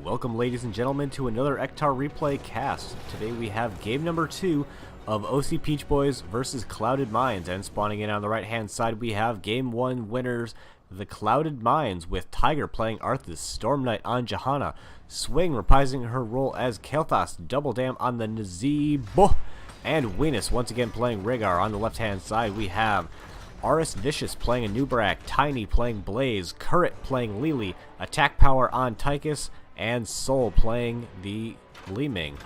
Welcome, ladies and gentlemen, to another Ektar Replay cast. Today we have game number 2 of OC Peach Boys versus Clouded Mines, and spawning in on the right-hand side we have game 1 winners, the Clouded Mines, with Tiger playing Arthas, Storm Knight on Johanna, Swing reprising her role as Kel'Thas, Double Dam on the Nazebo, and Venus once again playing Rhaegar. On the left-hand side we have Aris Vicious playing Anubarak, Tiny playing Blaze, Currit playing Lily, Attack Power on Tychus, and Soul playing the Li Ming.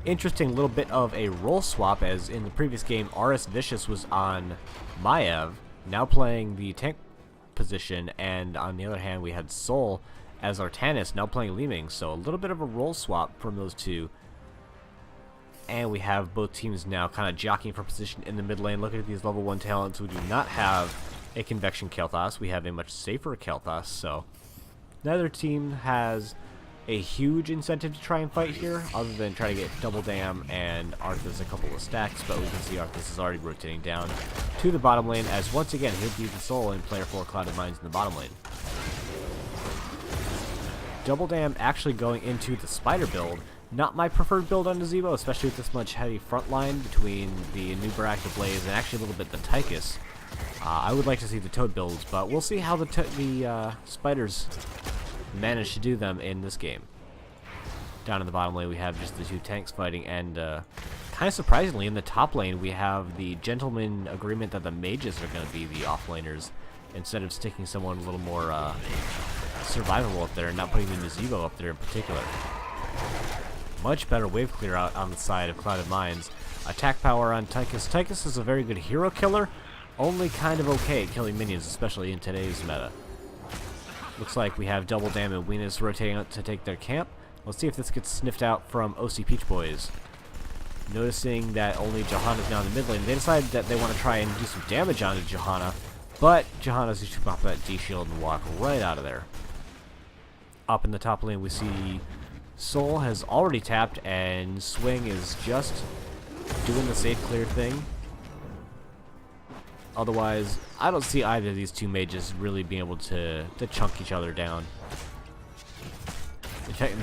Interesting little bit of a role swap, as in the previous game Aris Vicious was on Maev, now playing the tank position, and on the other hand we had Soul as Artanis, now playing Li Ming. So a little bit of a role swap from those two. And we have both teams now kind of jockeying for position in the mid lane. Looking at these level 1 talents, we do not have a Convection Kel'Thas. We have a much safer Kel'Thas, so neither team has a huge incentive to try and fight here, other than try to get Double Dam and Arthas a couple of stacks. But we can see Arthas is already rotating down to the bottom lane, as once again he'll be the Soul in player 4 Clouded Mines in the bottom lane. Double Dam actually going into the Spider build. Not my preferred build on Nazebo, especially with this much heavy front line between the Anubarak, the Blaze, and actually a little bit the Tychus. I would like to see the Toad builds, but we'll see how the Spiders manage to do them in this game. Down in the bottom lane we have just the two tanks fighting, and kind of surprisingly in the top lane we have the gentleman agreement that the mages are going to be the offlaners, instead of sticking someone a little more survivable up there and not putting the Nazebo up there in particular. Much better wave clear out on the side of Clouded Mines. Attack power on Tychus. Tychus is a very good hero killer, only kind of okay at killing minions, especially in today's meta. Looks like we have Double Dam and Venus rotating out to take their camp. Let's see if this gets sniffed out from OC Peach Boys. Noticing that only Johanna's now in the mid lane, they decided that they want to try and do some damage onto Johanna, but Johanna's just pop that D shield and walk right out of there. Up in the top lane we see Soul has already tapped, and Swing is just doing the safe clear thing. Otherwise, I don't see either of these two mages really being able to chunk each other down. In fact,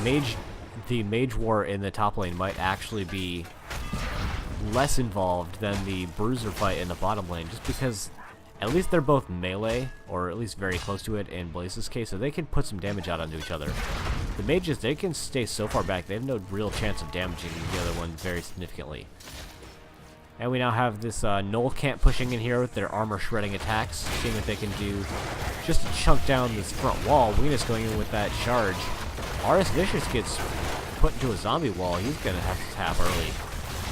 the mage war in the top lane might actually be less involved than the bruiser fight in the bottom lane, just because at least they're both melee, or at least very close to it in Blaze's case, so they can put some damage out onto each other. The mages, they can stay so far back, they have no real chance of damaging the other one very significantly. And we now have this Knoll camp pushing in here with their armor shredding attacks, seeing what they can do just to chunk down this front wall. Venus going in with that charge. Aris Vicious gets put into a zombie wall. He's going to have to tap early,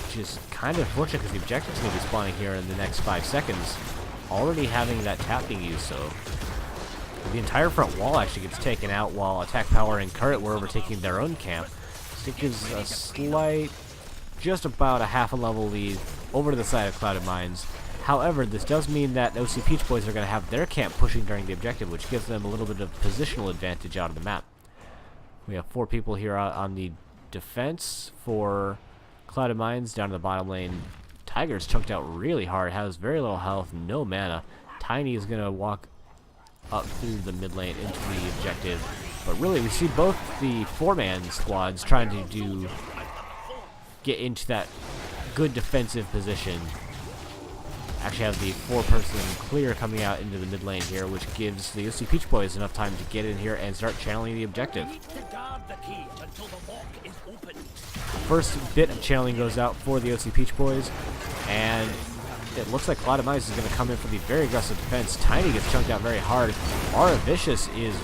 which is kind of unfortunate because the objective's going to be spawning here in the next 5 seconds, already having that tap being used, so the entire front wall actually gets taken out while Attack Power and Currit were overtaking their own camp. So it gives a slight, just about a half a level lead over to the side of Clouded Mines. However, this does mean that OC Peach Boys are going to have their camp pushing during the objective, which gives them a little bit of positional advantage out of the map. We have 4 people here on the defense for Clouded Mines. Down in the bottom lane, Tiger's chunked out really hard, has very little health, no mana. Tiny is going to walk up through the mid lane into the objective, but really we see both the 4-man squads trying to get into that good defensive position. Actually have the 4-person clear coming out into the mid lane here, which gives the OC Peach Boys enough time to get in here and start channeling the objective. First bit of channeling goes out for the OC Peach Boys, and it looks like Clouded Mines is going to come in for the very aggressive defense. Tiny gets chunked out very hard. Aura Vicious is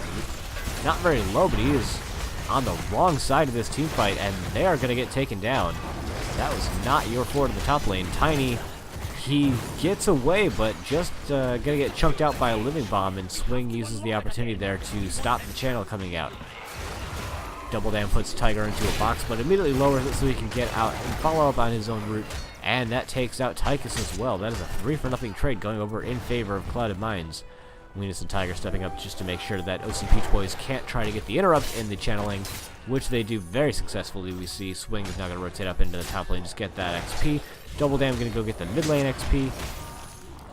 not very low, but he is on the wrong side of this team fight, and they are going to get taken down. That was not your forward in the top lane. Tiny, he gets away, but just going to get chunked out by a living bomb, and Swing uses the opportunity there to stop the channel coming out. Double Dam puts Tiger into a box, but immediately lowers it so he can get out and follow up on his own route. And that takes out Tychus as well. That is a 3-for-0 trade going over in favor of Clouded Mines. Venus and Tiger stepping up just to make sure that OC Peach Boys can't try to get the interrupt in the channeling, which they do very successfully. We see Swing is now going to rotate up into the top lane, just get that XP. Double Dam going to go get the mid lane XP.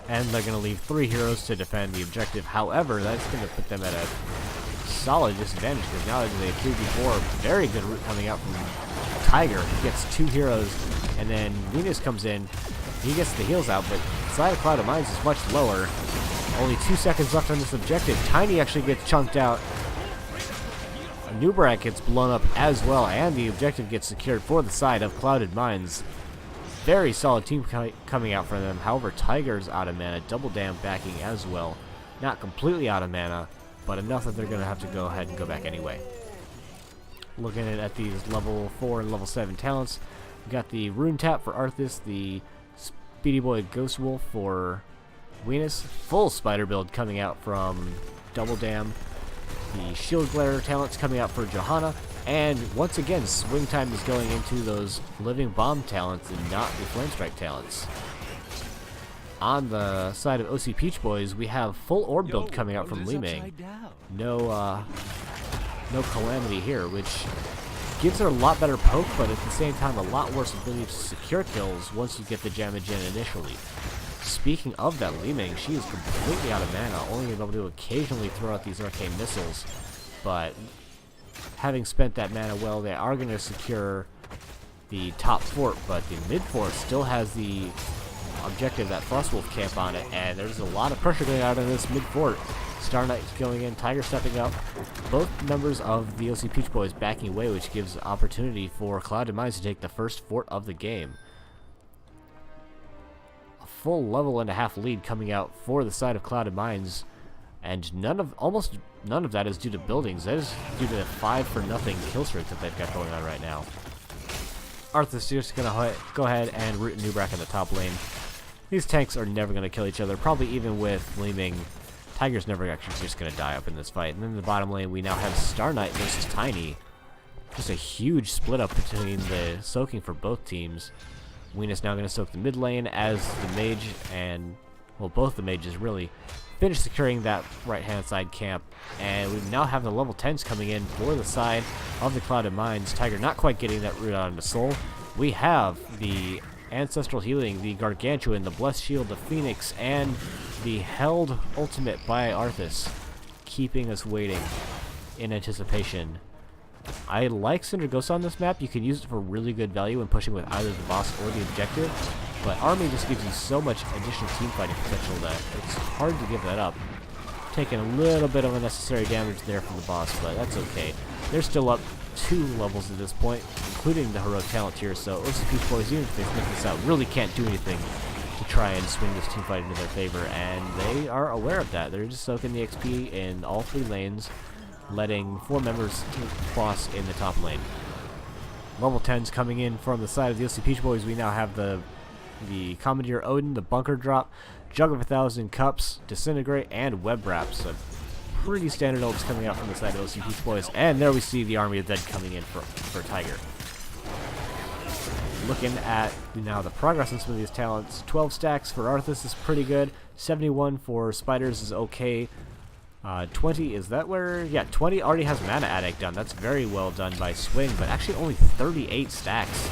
And they're going to leave 3 heroes to defend the objective. However, that's going to put them at a solid disadvantage because now there's a 3v4. Very good route coming out from Tiger. He gets 2 heroes, and then Venus comes in. He gets the heals out, but side of Cloud of Mines is much lower. Only 2 seconds left on this objective. Tiny actually gets chunked out. Nubrak gets blown up as well, and the objective gets secured for the side of Clouded Mines. Very solid team coming out for them. However, Tiger's out of mana. Double Dam backing as well. Not completely out of mana, but enough that they're going to have to go ahead and go back anyway. Looking at these level 4 and level 7 talents, we got the Rune Tap for Arthas, the Speedy Boy Ghost Wolf for Venus, full spider build coming out from Double Dam, the Shield Glare talents coming out for Johanna, and once again, Swing Time is going into those Living Bomb talents and not the Flame Strike talents. On the side of OC Peach Boys, we have full orb build coming out from Li Ming. No Calamity here, which gives her a lot better poke, but at the same time a lot worse ability to secure kills once you get the damage in initially. Speaking of that Li Ming, she is completely out of mana, only able to occasionally throw out these arcane missiles, but having spent that mana well, they are going to secure the top fort, but the mid fort still has the objective, that Frostwolf camp on it, and there's a lot of pressure going out of this mid fort. Star Knight going in, Tiger stepping up, both members of the OC Peach Boys backing away, which gives opportunity for Clouded Mines to take the first fort of the game. A full level and a half lead coming out for the side of Clouded Mines, and almost none of that is due to buildings. That is due to the 5-for-0 kill streak that they've got going on right now. Arthas is just going to go ahead and root Nubrak in the top lane. These tanks are never going to kill each other, probably even with Li Ming. Tiger's never actually just going to die up in this fight. And then in the bottom lane, we now have Star Knight versus Tiny. Just a huge split up between the soaking for both teams. Venus now going to soak the mid lane as the mage and, well, both the mages really finish securing that right-hand side camp. And we now have the level 10s coming in for the side of the Clouded Mines. Tiger not quite getting that root out into Soul. We have the Ancestral Healing, the Gargantuan, the Blessed Shield, the Phoenix, and the Held Ultimate by Arthas, keeping us waiting in anticipation. I like Cinder Ghost on this map. You can use it for really good value when pushing with either the boss or the objective, but Army just gives you so much additional team fighting potential that it's hard to give that up. Taking a little bit of unnecessary damage there from the boss, but that's okay. They're still up 2 levels at this point, including the heroic talent tier, so OC Peach Boys, even if they sniff this out, really can't do anything to try and swing this team fight into their favor, and they are aware of that. They're just soaking the XP in all 3 lanes, letting 4 members cross in the top lane. Level 10s coming in from the side of the OC Peach Boys. We now have the Commandeer Odin, the Bunker Drop, Jug of 1,000 Cups, Disintegrate, and Web Wrap. So pretty standard ults coming out from the side of OC Peach Boys. And there we see the Army of Dead coming in for Tiger. Looking at now the progress on some of these talents. 12 stacks for Arthas is pretty good. 71 for Spiders is okay. 20, is that where? Yeah, 20 already has Mana Addict done. That's very well done by Swing, but actually only 38 stacks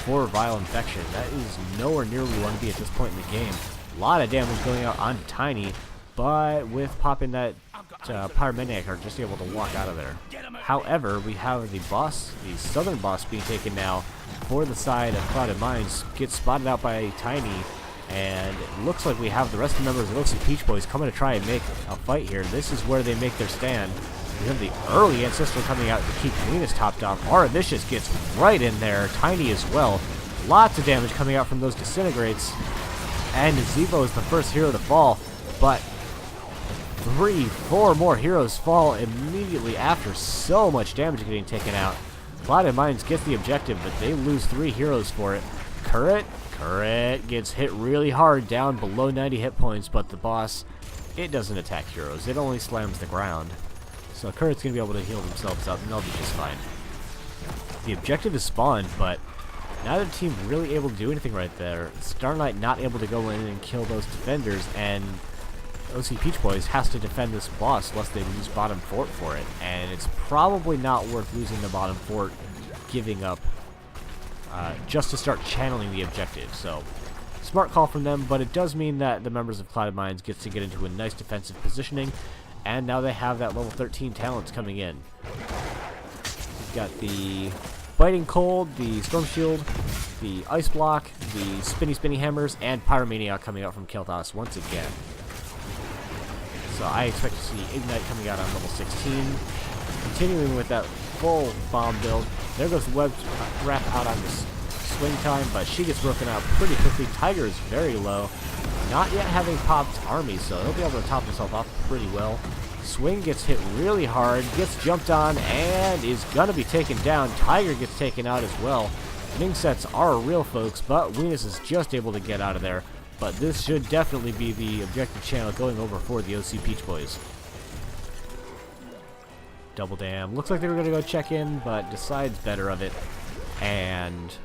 for Vile Infection. That is nowhere near where we want to be at this point in the game. A lot of damage going out on Tiny, but with popping that Pyromaniac are just able to walk out of there. However, we have the boss, the southern boss being taken now for the side of Clouded Mines, gets spotted out by Tiny, and it looks like we have the rest of the members of OC Peach Boys coming to try and make a fight here. This is where they make their stand. We have the early Ancestral coming out to keep Venus topped off. Aravicious gets right in there, Tiny as well. Lots of damage coming out from those Disintegrates, and Zevo is the first hero to fall, but 3-4 more heroes fall immediately after so much damage getting taken out. Clouded Mines gets the objective, but they lose 3 heroes for it. Curret gets hit really hard down below 90 hit points, but the boss, it doesn't attack heroes. It only slams the ground. So Curret's going to be able to heal themselves up, and they'll be just fine. The objective is spawned, but neither team really able to do anything right there. Star Knight not able to go in and kill those defenders, and OC Peach Boys has to defend this boss lest they lose bottom fort for it, and it's probably not worth losing the bottom fort, giving up just to start channeling the objective. So smart call from them, but it does mean that the members of Clouded Mines gets to get into a nice defensive positioning, And now they have that level 13 talents coming in. We've got the Biting Cold, the Storm Shield, the Ice Block, the Spinny Hammers, and Pyromaniac coming out from Kael'thas once again. So I expect to see Ignite coming out on level 16. Continuing with that full bomb build. There goes the web wrap out on this swing time, but she gets broken out pretty quickly. Tiger is very low. Not yet having popped Army, so he'll be able to top himself off pretty well. Swing gets hit really hard, gets jumped on, and is going to be taken down. Tiger gets taken out as well. Ming sets are real, folks, but Venus is just able to get out of there. But this should definitely be the objective channel going over for the OC Peach Boys. Double Dam. Looks like they were going to go check in, but decides better of it. And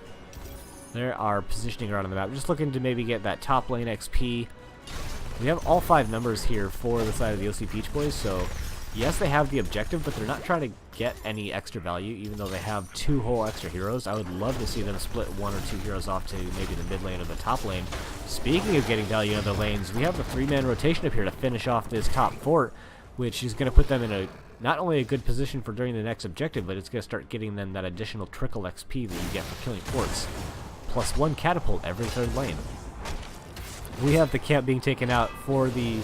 there are positioning around on the map. Just looking to maybe get that top lane XP. We have all 5 members here for the side of the OC Peach Boys, so yes, they have the objective, but they're not trying to get any extra value, even though they have 2 whole extra heroes. I would love to see them split 1 or 2 heroes off to maybe the mid lane or the top lane. Speaking of getting value in other lanes, we have a 3-man rotation up here to finish off this top fort, which is going to put them in a not only a good position for during the next objective, but it's going to start getting them that additional trickle XP that you get for killing forts. Plus 1 catapult every 3rd lane. We have the camp being taken out for the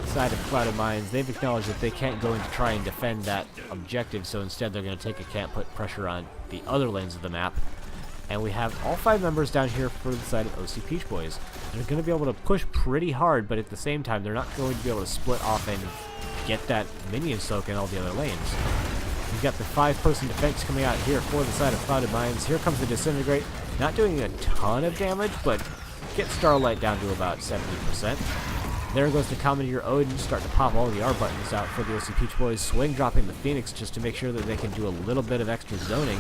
side of Clouded Mines. They've acknowledged that they can't go in to try and defend that objective, so instead they're going to take a camp, put pressure on the other lanes of the map. And we have all 5 members down here for the side of OC Peach Boys. They're going to be able to push pretty hard, but at the same time, they're not going to be able to split off and get that minion soak in all the other lanes. We've got the 5-person defense coming out here for the side of Clouded Mines. Here comes the Disintegrate. Not doing a ton of damage, but get Starlight down to about 70%. There goes the Commandeer Odin, starting to pop all the R buttons out for the OC Peach Boys. Swing dropping the Phoenix just to make sure that they can do a little bit of extra zoning.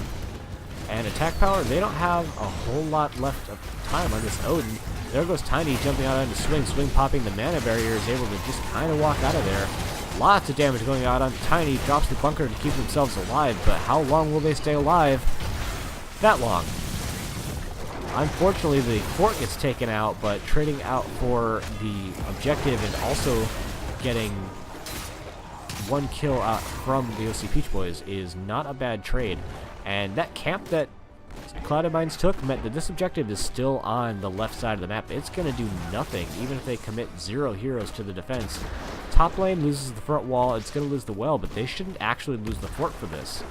And attack power, they don't have a whole lot left of time on this Odin. There goes Tiny jumping out onto Swing. Swing popping the mana barrier is able to just kind of walk out of there. Lots of damage going out on Tiny. Drops the bunker to keep themselves alive, but how long will they stay alive? That long. Unfortunately, the fort gets taken out, but trading out for the objective and also getting 1 kill out from the OC Peach Boys is not a bad trade. And that camp that Clouded Mines took meant that this objective is still on the left side of the map. It's going to do nothing, even if they commit 0 heroes to the defense. Top lane loses the front wall, it's going to lose the well, but they shouldn't actually lose the fort for this.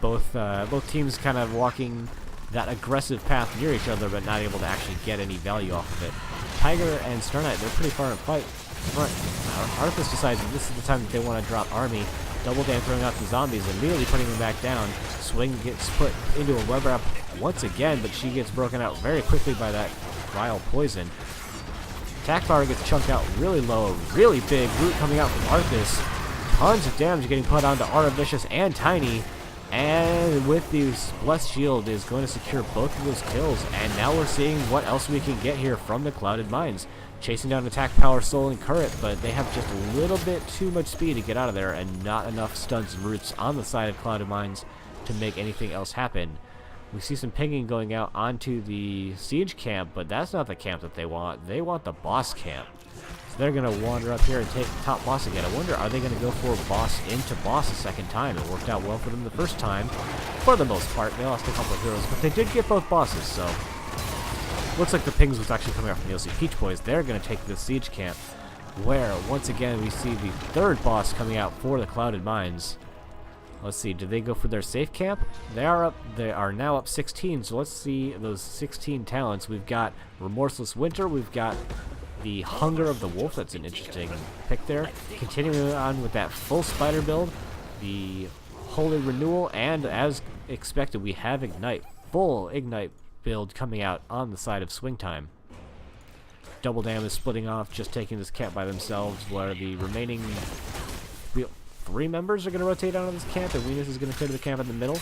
Both teams kind of walking that aggressive path near each other, but not able to actually get any value off of it. Tiger and Star Knight, they're pretty far in fight. Arthas decides that this is the time that they want to drop Army. Double Dam throwing out the zombies, immediately putting them back down. Swing gets put into a web wrap once again, but she gets broken out very quickly by that vile poison. Attack power gets chunked out really low, really big root coming out from Arthas. Tons of damage getting put onto Aravicious and Tiny. And with the Blessed Shield is going to secure both of those kills. And now we're seeing what else we can get here from the Clouded Mines. Chasing down attack power, soul, and current, but they have just a little bit too much speed to get out of there and not enough stuns and roots on the side of Clouded Mines to make anything else happen. We see some pinging going out onto the siege camp, but that's not the camp that they want. They want the boss camp. So they're going to wander up here and take the top boss again. I wonder, are they going to go for boss into boss a second time? It worked out well for them the first time. For the most part, they lost a couple of heroes, but they did get both bosses, so looks like the pings was actually coming out from the OC Peach Boys. They're going to take the siege camp, where once again we see the 3rd boss coming out for the Clouded Mines. Let's see, did they go for their safe camp? They are now up 16, so let's see those 16 talents. We've got Remorseless Winter, we've got the Hunger of the Wolf. That's an interesting pick there. Continuing on with that full spider build, the Holy Renewal, and as expected, we have Ignite. Full Ignite build coming out on the side of Swing Time. Double Dam is splitting off, just taking this camp by themselves, where the remaining 3 members are going to rotate out of this camp, and Venus is going to clear the camp in the middle.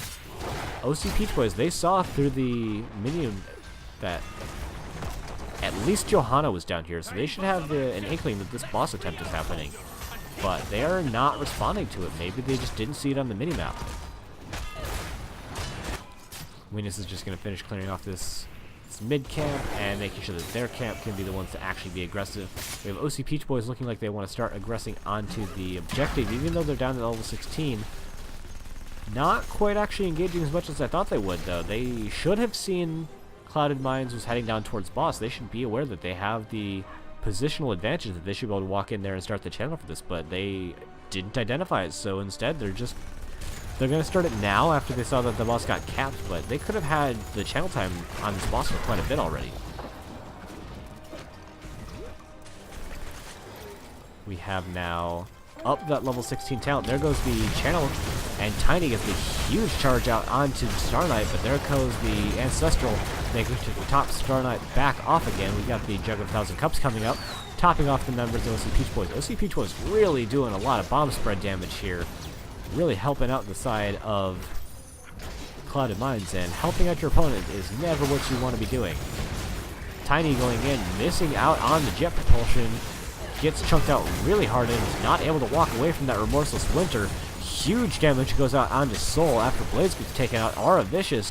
OC Peach Boys, they saw through the minion that at least Johanna was down here, so they should have an inkling that this boss attempt is happening. But they are not responding to it. Maybe they just didn't see it on the minimap. Venus is just going to finish clearing off this this mid camp and making sure that their camp can be the ones to actually be aggressive. We have OC Peach Boys looking like they want to start aggressing onto the objective, even though they're down to level 16. Not quite actually engaging as much as I thought they would, though. They should have seen Clouded Mines was heading down towards Boss. They should be aware that they have the positional advantage, that they should be able to walk in there and start the channel for this, but they didn't identify it, so instead they're going to start it now after they saw that the boss got capped, but they could have had the channel time on this boss for quite a bit already. We have now up that level 16 talent. There goes the channel, and Tiny gets the huge charge out onto Star Knight, but there goes the Ancestral, making sure to top Star Knight back off again. We got the Jug of 1,000 Cups coming up, topping off the members of OC Peach Boys. OC Peach Boys really doing a lot of bomb spread damage here, really helping out the side of Clouded Mines, and helping out your opponent is never what you want to be doing. Tiny going in, missing out on the jet propulsion, gets chunked out really hard and is not able to walk away from that Remorseless Winter. Huge damage goes out onto Soul after Blaze gets taken out. Aura Vicious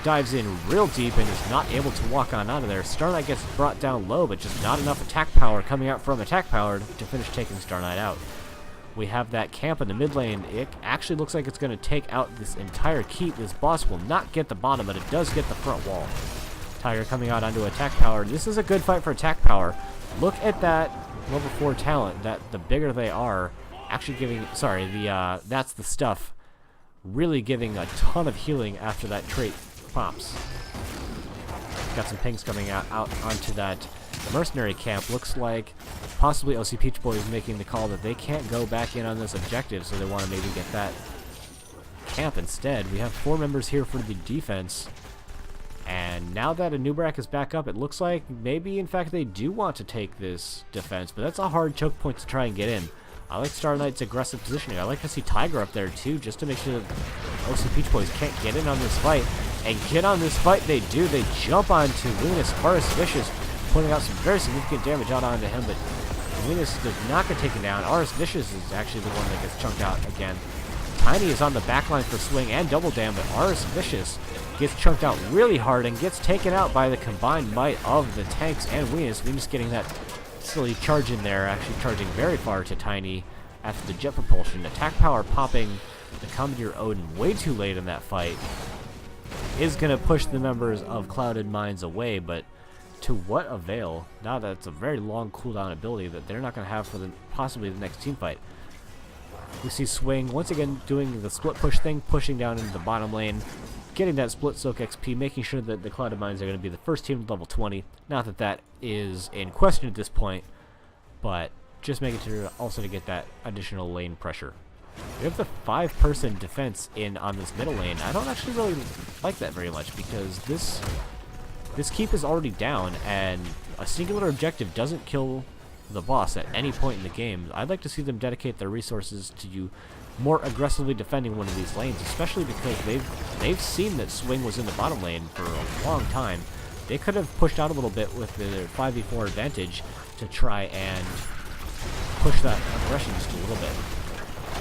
dives in real deep and is not able to walk on out of there. Star Knight gets brought down low, but just not enough attack power coming out from attack power to finish taking Star Knight out. We have that camp in the mid lane. It actually looks like it's going to take out this entire keep. This boss will not get the bottom, but it does get the front wall. Tiger coming out onto attack power. This is a good fight for attack power. Look at that level 4 talent, that the bigger they are, actually giving, that's the stuff, really giving a ton of healing after that trait pops. Got some pings coming out onto that mercenary camp. Looks like possibly OC Peach Boys making the call that they can't go back in on this objective, so they want to maybe get that camp instead. We have 4 members here for the defense. And now that Anubarak is back up, it looks like maybe, in fact, they do want to take this defense, but that's a hard choke point to try and get in. I like Star Knight's aggressive positioning. I like to see Tiger up there, too, just to make sure that OC Peach Boys can't get in on this fight. And get on this fight, they do. They jump onto Lunas. Aris Vicious putting out some very significant damage out onto him, but Lunas does not get taken down. Aris Vicious is actually the one that gets chunked out again. Tiny is on the backline for swing and double dam, but Aris Vicious gets chunked out really hard and gets taken out by the combined might of the tanks and Venus. Venus getting that silly charge in there, actually charging very far to Tiny after the jet propulsion. Attack power popping the Commandeer Odin way too late in that fight is going to push the members of Clouded Mines away, but to what avail? Now that it's a very long cooldown ability that they're not going to have for possibly the next team fight. We see Swing once again doing the split push thing, pushing down into the bottom lane, getting that split soak XP, making sure that the Clouded Mines are going to be the first team to level 20. Not that that is in question at this point, but just making sure also to get that additional lane pressure. We have the 5-person defense in on this middle lane. I don't actually really like that very much, because this keep is already down, and a singular objective doesn't kill the boss at any point in the game. I'd like to see them dedicate their resources to more aggressively defending one of these lanes, especially because they've seen that Swing was in the bottom lane for a long time. They could have pushed out a little bit with their 5v4 advantage to try and push that aggression just a little bit.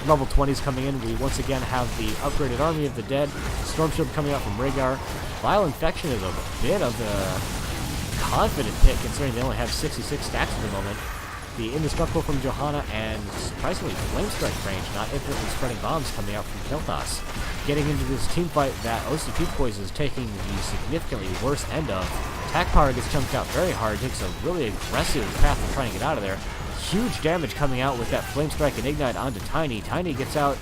Level 20s coming in. We once again have the upgraded Army of the Dead. Storm Shield coming out from Rhaegar. Vile Infection is a bit of a confident pick, considering they only have 66 stacks at the moment. The Indestructible from Johanna, and surprisingly Flame Strike range, not infinitely spreading bombs coming out from Kilthas. Getting into this team fight that OC Peach Boys is taking the significantly worse end of. Attack power gets chunked out very hard, takes a really aggressive path to try and get out of there. Huge damage coming out with that Flame Strike and Ignite onto Tiny. Tiny gets out,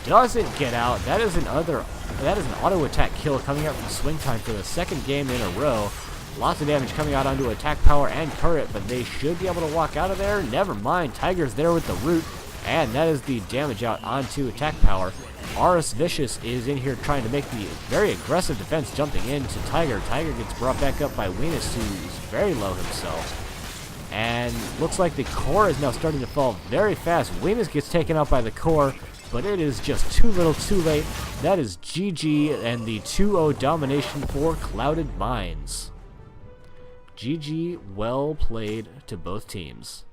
doesn't get out. That is an auto attack kill coming out from Swing Time for the second game in a row. Lots of damage coming out onto attack power and turret, but they should be able to walk out of there. Never mind, Tiger's there with the root, and that is the damage out onto attack power. Aris Vicious is in here trying to make the very aggressive defense, jumping into Tiger. Tiger gets brought back up by Venus, who's very low himself. And looks like the core is now starting to fall very fast. Venus gets taken out by the core, but it is just too little too late. That is GG and the 2-0 domination for Clouded Mines. GG, well played to both teams.